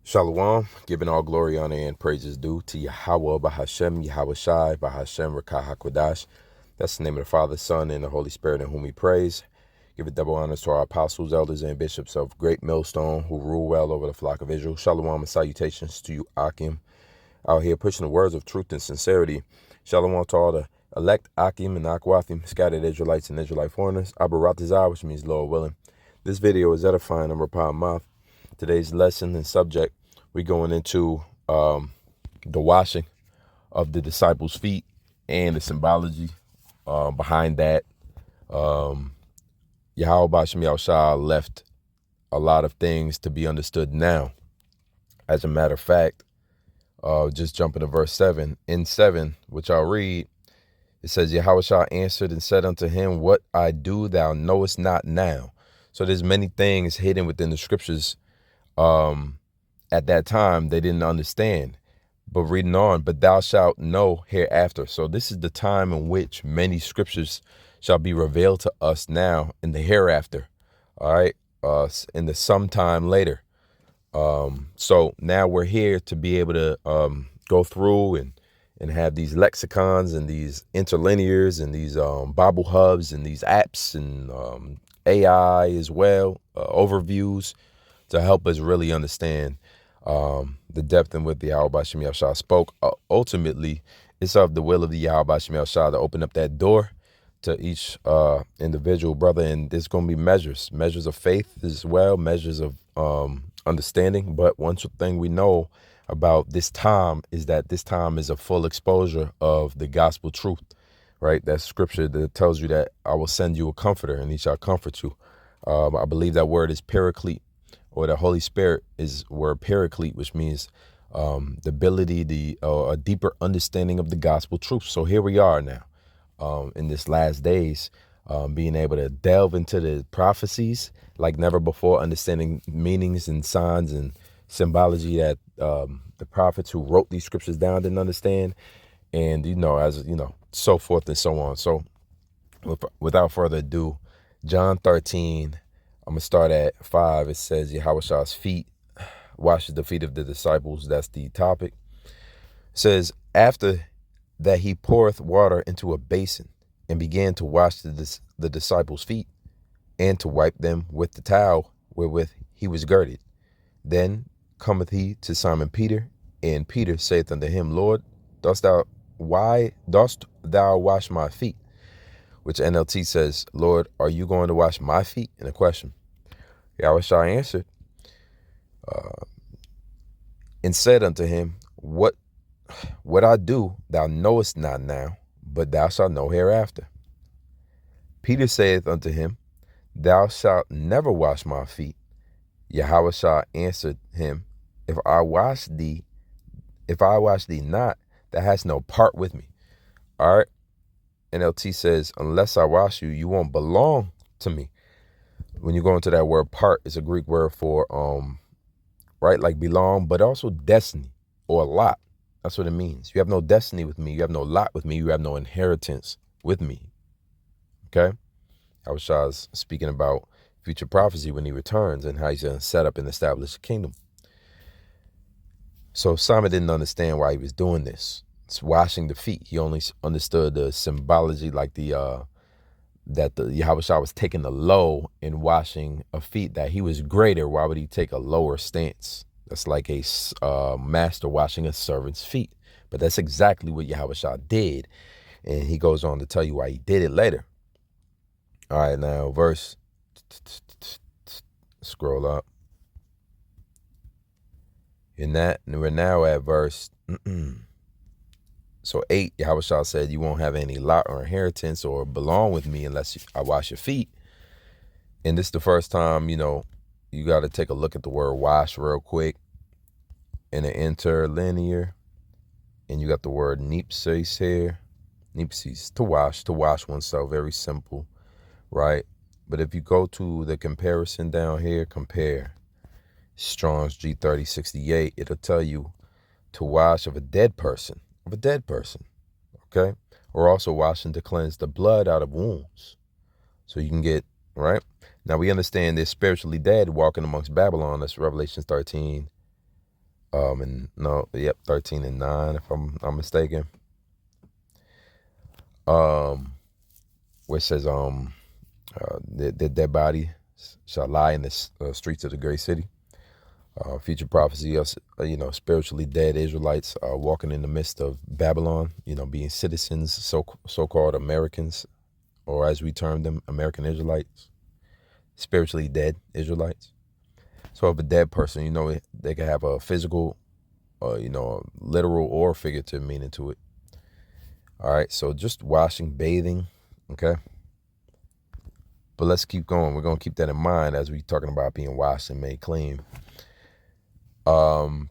Shalom, giving all glory, honor, and praises due to Yahweh, Bahashem, Yahweh Shai, Bahashem, Rakah HaKodash. That's the name of the Father, Son, and the Holy Spirit in whom we praise. Give it double honors to our apostles, elders, and bishops of Great Millstone who rule well over the flock of Israel. Shalom and salutations to you, Akim, out here pushing the words of truth and sincerity. Shalom to all the elect Akim and Akwathim, scattered Israelites and Israelite foreigners. Abaratazah, which means Lord willing. This video is edifying and Rapah Math. Today's lesson and subject, we're going into the washing of the disciples' feet and the symbology behind that. Yahweh Bashem Yahushua left a lot of things to be understood now. As a matter of fact, just jumping to verse 7. In 7, which I'll read, it says, Yahushua answered and said unto him, What I do thou knowest not now. So there's many things hidden within the scriptures. At that time, they didn't understand. But reading on, but thou shalt know hereafter. So this is the time in which many scriptures shall be revealed to us now in the hereafter. All right. In the sometime later. So now we're here to be able to go through and have these lexicons and these interlinears and these Bible hubs and these apps and AI as well, overviews to help us really understand the depth and width the Yahweh Bashem Yahushua spoke. Ultimately, it's of the will of the Yahweh Bashem Yahushua to open up that door to each individual brother. And there's going to be measures of faith as well, measures of understanding. But one thing we know about this time is that this time is a full exposure of the gospel truth, right? That scripture that tells you that I will send you a comforter and he shall comfort you. I believe that word is paraclete, or the Holy Spirit is word paraclete, which means the ability, a deeper understanding of the gospel truth. So here we are now in this last days, being able to delve into the prophecies like never before, understanding meanings and signs and symbology that the prophets who wrote these scriptures down didn't understand. And, so forth and so on. So without further ado, John 13, I'm going to start at 5. It says Yahushua's feet, washes the feet of the disciples. That's the topic. It says, after that he poureth water into a basin and began to wash the disciples' feet and to wipe them with the towel wherewith he was girded. Then cometh he to Simon Peter, and Peter saith unto him, Lord, dost thou wash my feet? Which NLT says, Lord, are you going to wash my feet? In a question. Yahushua answered and said unto him, What I do thou knowest not now, but thou shalt know hereafter. Peter saith unto him, Thou shalt never wash my feet. Yahushua answered him, If I wash thee not, thou hast no part with me. All right. NLT says, unless I wash you, you won't belong to me. When you go into that word part, it's a Greek word for, right, like belong, but also destiny or lot. That's what it means. You have no destiny with me. You have no lot with me. You have no inheritance with me. Okay? Yahushua speaking about future prophecy when he returns and how he's going to set up and establish a kingdom. So Simon didn't understand why he was doing this. It's washing the feet. He only understood the symbology, like that the Yahushua was taking the low in washing a feet, that he was greater. Why would he take a lower stance? That's like a master washing a servant's feet. But that's exactly what Yahushua did. And he goes on to tell you why he did it later. All right, now scroll up. We're now at verse So 8, Yahushua said, you won't have any lot or inheritance or belong with me unless I wash your feet. And this is the first time, you got to take a look at the word wash real quick in the interlinear. And you got the word nipsis here. Nipsis, to wash oneself. Very simple, right? But if you go to the comparison down here, compare Strong's G3068, it'll tell you to wash of a dead person. Okay? Or also washing to cleanse the blood out of wounds. So you can get, right? Now we understand they're spiritually dead walking amongst Babylon. That's Revelation 13, And no, yep, 13 and 9, if I'm not mistaken. Where it says, their body shall lie in the streets of the great city. Future prophecy of, spiritually dead Israelites walking in the midst of Babylon, being citizens, so-called Americans, or as we term them, American Israelites, spiritually dead Israelites. So if a dead person, they can have a physical, literal or figurative meaning to it. All right, so just washing, bathing, okay? But let's keep going. We're going to keep that in mind as we're talking about being washed and made clean.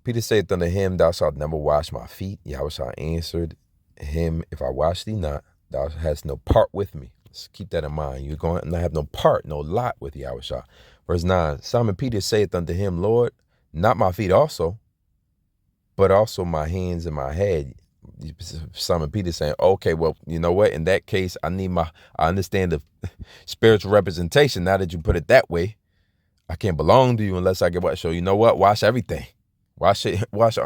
Peter saith unto him, thou shalt never wash my feet. Yahushua answered him, if I wash thee not, thou hast no part with me. Let's keep that in mind. You're going to have no part, no lot with Yahushua. Verse 9, Simon Peter saith unto him, Lord, not my feet also, but also my hands and my head. Simon Peter saying, okay, well, you know what? In that case, I understand the spiritual representation. Now that you put it that way, I can't belong to you unless I get washed. So you know what? Wash everything. Wash it. Wash.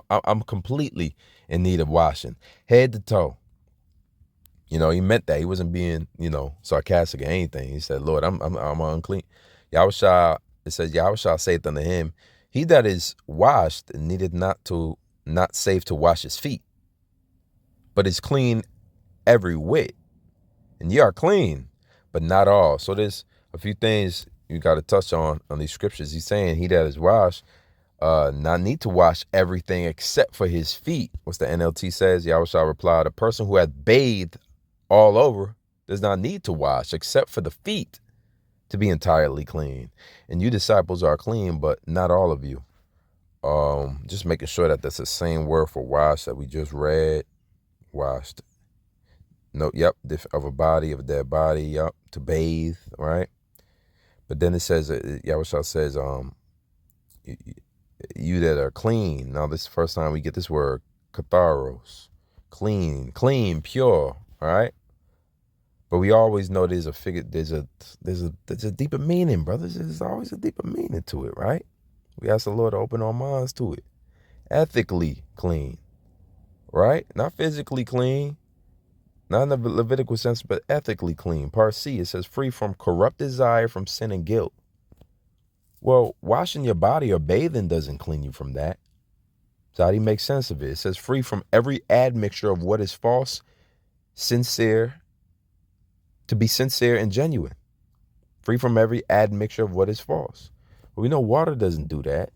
I'm completely in need of washing, head to toe. He meant that. He wasn't being, sarcastic or anything. He said, Lord, I'm unclean. Yahushua, it says, Yahushua saith unto him, he that is washed needeth not save to wash his feet, but is clean every whit. And ye are clean, but not all. So there's a few things you got to touch on these scriptures. He's saying he that is washed not need to wash everything except for his feet. What's the NLT says? Yahushua replied, a person who hath bathed all over does not need to wash except for the feet to be entirely clean. And you disciples are clean, but not all of you. Just making sure that that's the same word for wash that we just read. Washed. No, yep, of a body, of a dead body, yep, to bathe, right? But then it says, Yahushua says, you that are clean. Now this is the first time we get this word, katharos, clean, pure, all right? But we always know there's a deeper meaning, brothers. There's always a deeper meaning to it, right? We ask the Lord to open our minds to it. Ethically clean, right? Not physically clean, not in the Levitical sense, but ethically clean. Part C, it says free from corrupt desire, from sin and guilt. Well, washing your body or bathing doesn't clean you from that. So how do you make sense of it? It says free from every admixture of what is false, to be sincere and genuine. Free from every admixture of what is false. Well, we know water doesn't do that.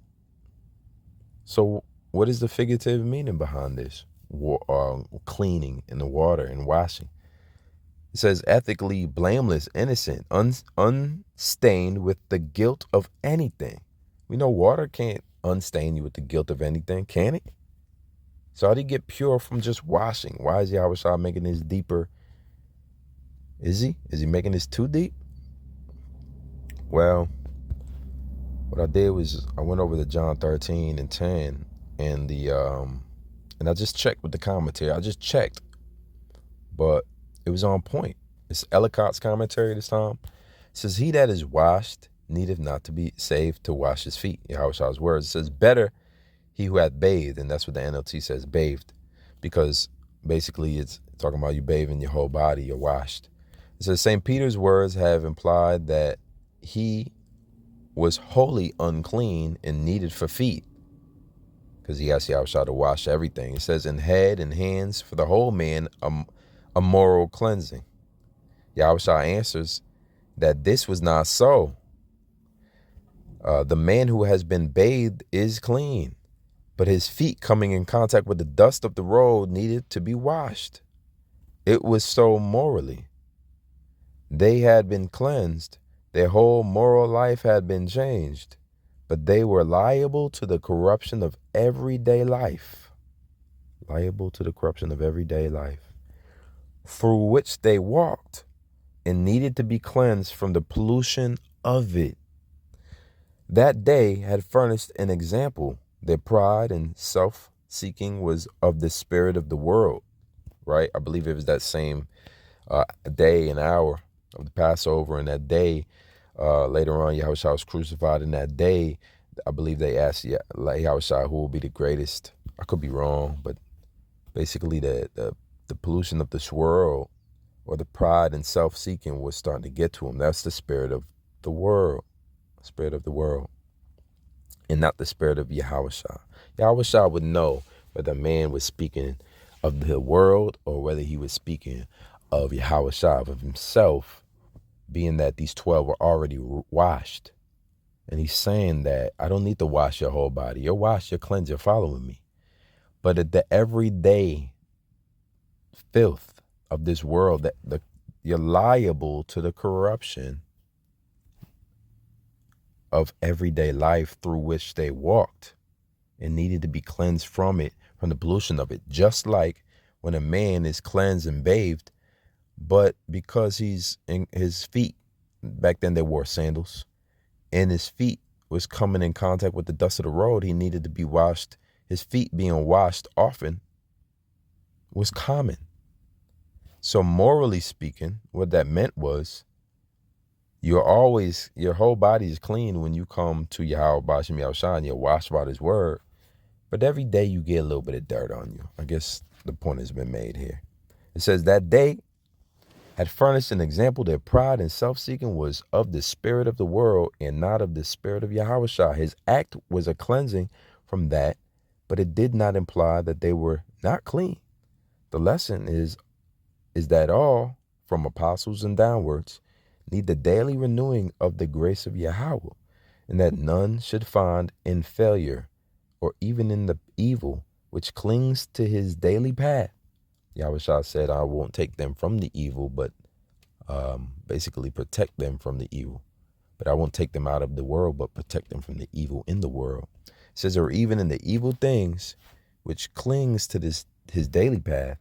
So what is the figurative meaning behind this? Cleaning in the water and washing. It says ethically blameless, innocent, unstained with the guilt of anything. We know water can't unstain you with the guilt of anything, can it? So how do you get pure from just washing? Why is Yahushua making this deeper? Is he making this too deep? Well, what I did was I went over to John 13 and 10 and and I just checked with the commentary. I just checked, but it was on point. It's Ellicott's commentary this time. It says, he that is washed needeth not to be saved to wash his feet. Yahushua's words. It says, better he who hath bathed, and that's what the NLT says, bathed, because basically it's talking about you bathing your whole body, you're washed. It says, St. Peter's words have implied that he was wholly unclean and needed for feet, because he asked Yahushua to wash everything. It says, in head and hands for the whole man, a moral cleansing. Yahushua answers that this was not so. The man who has been bathed is clean, but his feet coming in contact with the dust of the road needed to be washed. It was so morally. They had been cleansed. Their whole moral life had been changed, but they were liable to the corruption of everyday life. Liable to the corruption of everyday life, through which they walked, and needed to be cleansed from the pollution of it. That day had furnished an example. Their pride and self-seeking was of the spirit of the world, right? I believe it was that same day and hour of the Passover, and that day, later on, Yahushua was crucified. In that day, I believe they asked Yahushua who will be the greatest. I could be wrong, but basically the pollution of this world, or the pride and self-seeking, was starting to get to him. That's the spirit of the world, and not the spirit of Yahushua. Yahushua would know whether a man was speaking of the world or whether he was speaking of Yahushua, of himself, being that these 12 were already washed. And he's saying that I don't need to wash your whole body. You're washed, you're cleansed, you're following me. But at the everyday filth of this world, you're liable to the corruption of everyday life through which they walked, and needed to be cleansed from it, from the pollution of it. Just like when a man is cleansed and bathed, but because he's in his feet, back then they wore sandals, and his feet was coming in contact with the dust of the road, he needed to be washed. His feet being washed often was common. So morally speaking, what that meant was your whole body is clean when you come to Yahweh Bashim Yahushua and you're washed by his word. But every day you get a little bit of dirt on you. I guess the point has been made here. It says that day had furnished an example that pride and self-seeking was of the spirit of the world and not of the spirit of Yahushua. His act was a cleansing from that, but it did not imply that they were not clean. The lesson is that all, from apostles and downwards, need the daily renewing of the grace of Yahweh, and that none should find in failure or even in the evil which clings to his daily path. Yahushua said, I won't take them from the evil, but basically protect them from the evil. But I won't take them out of the world, but protect them from the evil in the world. It says, or even in the evil things which clings to his daily path,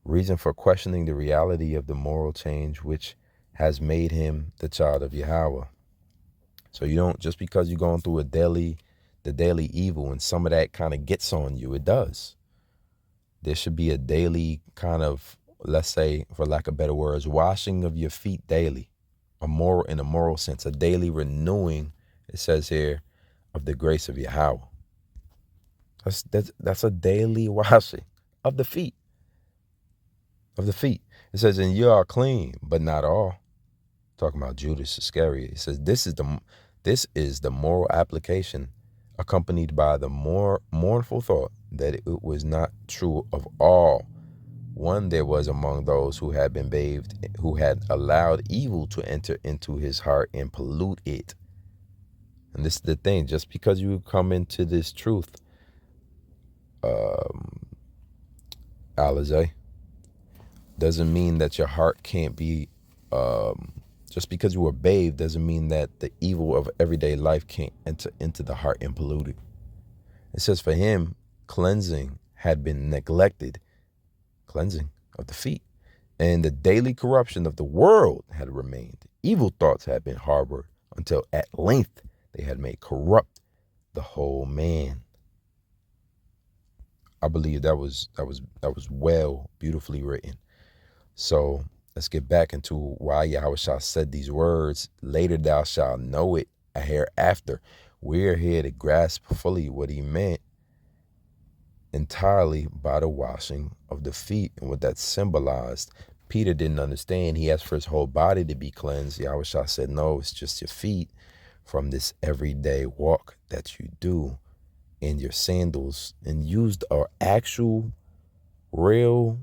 reason for questioning the reality of the moral change which has made him the child of Yahweh. So you don't, just because you're going through the daily evil and some of that kind of gets on you, it does. There should be a daily kind of, let's say, for lack of better words, washing of your feet daily, in a moral sense, a daily renewing, it says here, of the grace of Yahweh. That's a daily washing of the feet. It says, and you are clean, but not all. Talking about Judas Iscariot. It says, this is the moral application, accompanied by the more mournful thought that it was not true of all. One there was among those who had been bathed, who had allowed evil to enter into his heart and pollute it. And this is the thing, just because you come into this truth, Alizé, doesn't mean that your heart can't be, just because you were bathed doesn't mean that the evil of everyday life can't enter into the heart and pollute it. It says for him, cleansing had been neglected, cleansing of the feet, and the daily corruption of the world had remained. Evil thoughts had been harbored until at length they had made corrupt the whole man. I believe that was well, beautifully written. So let's get back into why Yahushua said these words. Later thou shalt know it hereafter. We're here to grasp fully what he meant entirely by the washing of the feet and what that symbolized. Peter didn't understand. He asked for his whole body to be cleansed. Yahushua said, no, it's just your feet from this everyday walk that you do in your sandals, and used our actual real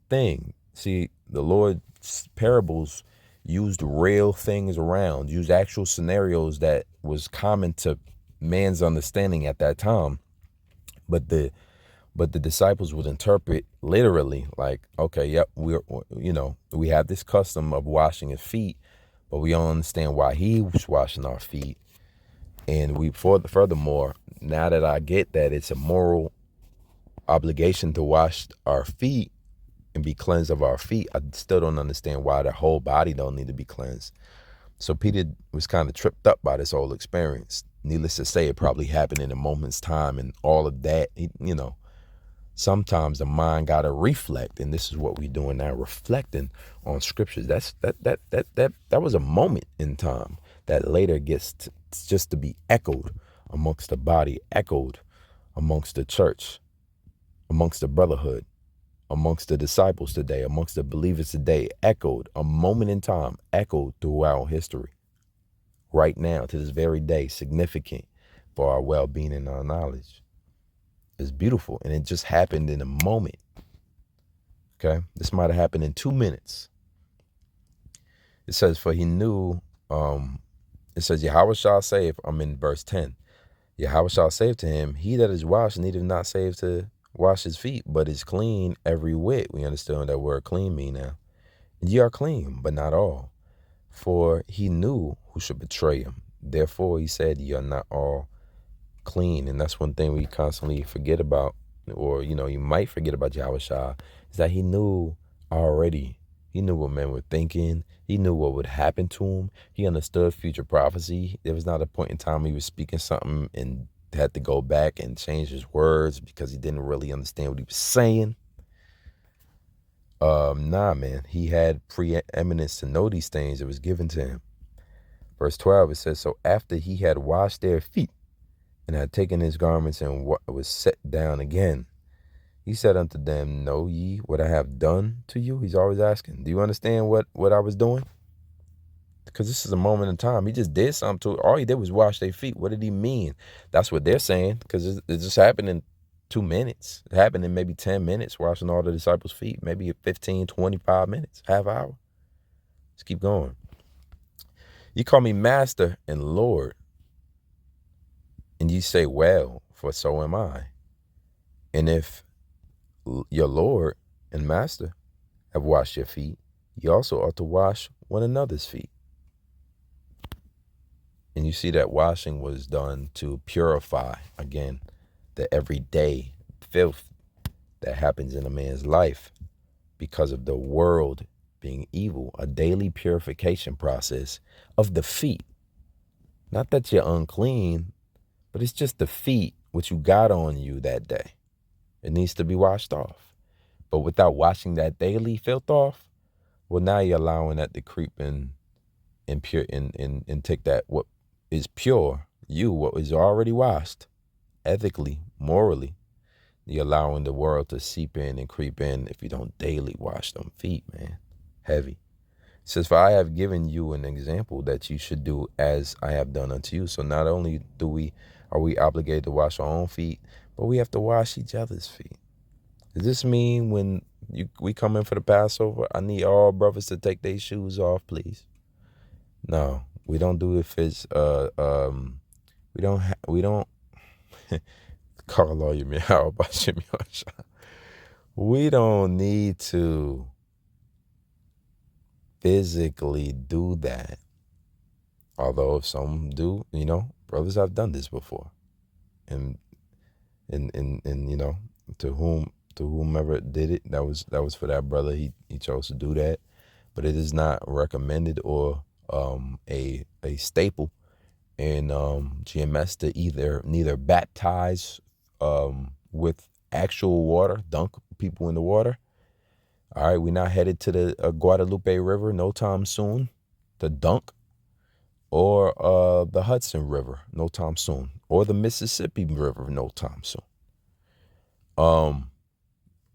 thing. See, the Lord's parables used real things around, used actual scenarios that was common to man's understanding at that time. But the disciples would interpret literally like, okay, yep, we have this custom of washing his feet, but we don't understand why he was washing our feet. And furthermore, now that I get that it's a moral obligation to wash our feet and be cleansed of our feet, I still don't understand why the whole body don't need to be cleansed. So Peter was kind of tripped up by this whole experience. Needless to say, it probably happened in a moment's time, and all of that, sometimes the mind got to reflect, and this is what we're doing now, reflecting on scriptures. That was a moment in time that later gets just to be echoed amongst the body, echoed amongst the church, amongst the brotherhood, amongst the disciples today, amongst the believers today, echoed a moment in time, echoed throughout history. Right now, to this very day, significant for our well-being and our knowledge. It's beautiful, and it just happened in a moment. Okay, this might have happened in 2 minutes. It says, for he knew, it says, Yahweh shall save, I'm in verse 10. Yahweh shall save to him, he that is washed needeth not save to wash his feet, but is clean every whit. We understand what that word clean mean now. Ye are clean, but not all. For he knew who should betray him. Therefore, he said, ye are not all clean. And that's one thing we constantly forget about, or, you might forget about Yahweh Shah, is that he knew already. He knew what men were thinking. He knew what would happen to him. He understood future prophecy. There was not a point in time he was speaking something and had to go back and change his words because he didn't really understand what he was saying. Nah, man. He had preeminence to know these things. It was given to him. Verse 12, it says, so after he had washed their feet and had taken his garments and was set down again, he said unto them, know ye what I have done to you? He's always asking, do you understand what I was doing? Because this is a moment in time. He just did something to it. All he did was wash their feet. What did he mean? That's what they're saying, because it just happened in 2 minutes. It happened in maybe 10 minutes, washing all the disciples' feet, maybe 15, 25 minutes, half hour. Let's keep going. You call me master and Lord, and ye say, well, for so am I. And if your Lord and master have washed your feet, you also ought to wash one another's feet. And you see that washing was done to purify, again, the everyday filth that happens in a man's life because of the world being evil, a daily purification process of the feet. Not that you're unclean, but it's just the feet, what you got on you that day. It needs to be washed off. But without washing that daily filth off, well, now you're allowing that to creep in and pure and take that what is pure, what is already washed, ethically, morally, you're allowing the world to seep in and creep in if you don't daily wash them feet, man. Heavy. It says, for I have given you an example that you should do as I have done unto you. So not only are we obligated to wash our own feet, but we have to wash each other's feet. Does this mean when we come in for the Passover, I need all brothers to take their shoes off, please? No, we don't do it if it's we don't call all you me how about Shimmy. We don't need to physically do that. Although some do, brothers have done this before. And to whomever did it, that was for that brother. He chose to do that. But it is not recommended or a staple in GMS to neither baptize with actual water, dunk people in the water. All right, we're not headed to the Guadalupe River no time soon to dunk, or the Hudson River no time soon, or the Mississippi River no time soon.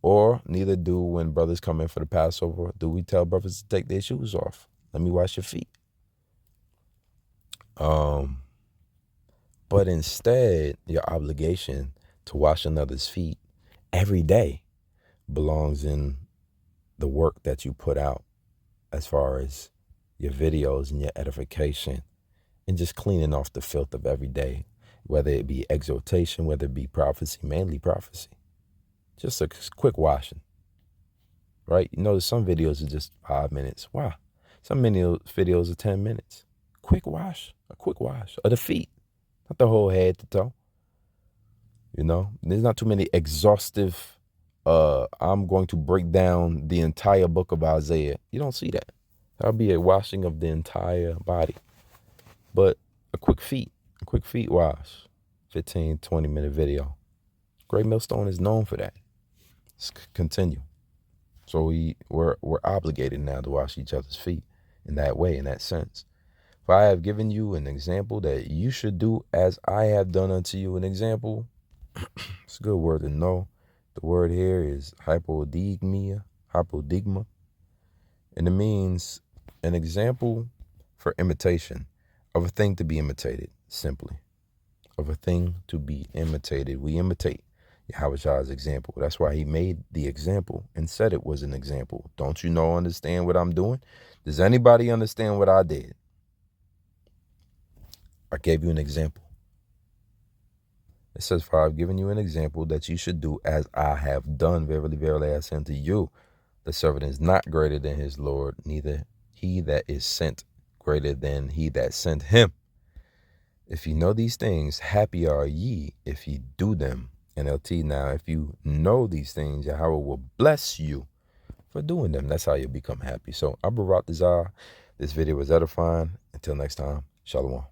Or neither do when brothers come in for the Passover, do we tell brothers to take their shoes off. Let me wash your feet. But instead, your obligation to wash another's feet every day belongs in the work that you put out as far as your videos and your edification and just cleaning off the filth of every day, whether it be exhortation, whether it be prophecy, mainly prophecy. Just a quick washing, right? Some videos are just 5 minutes. Wow. Some videos are 10 minutes. A quick wash of the feet, not the whole head to toe. There's not too many exhaustive, I'm going to break down the entire book of Isaiah. You don't see that. That'll be a washing of the entire body. But a quick feet wash, 15, 20-minute video. Great Millstone is known for that. Let's continue. So we're obligated now to wash each other's feet in that way, in that sense. For I have given you an example that you should do as I have done unto you. An example, it's a good word to know. The word here is hypodigma, and it means an example for imitation of a thing to be imitated, simply. Of a thing to be imitated. We imitate Yahweh's example. That's why he made the example and said it was an example. Don't you understand what I'm doing? Does anybody understand what I did? I gave you an example. It says, for I've given you an example that you should do as I have done. Verily, verily, I say unto you, the servant is not greater than his Lord, neither he that is sent greater than he that sent him. If you know these things, happy are ye if ye do them. NLT, now, if you know these things, Yahweh will bless you for doing them. That's how you'll become happy. So, Abu Ratazar, this video was edifying. Until next time, Shalom.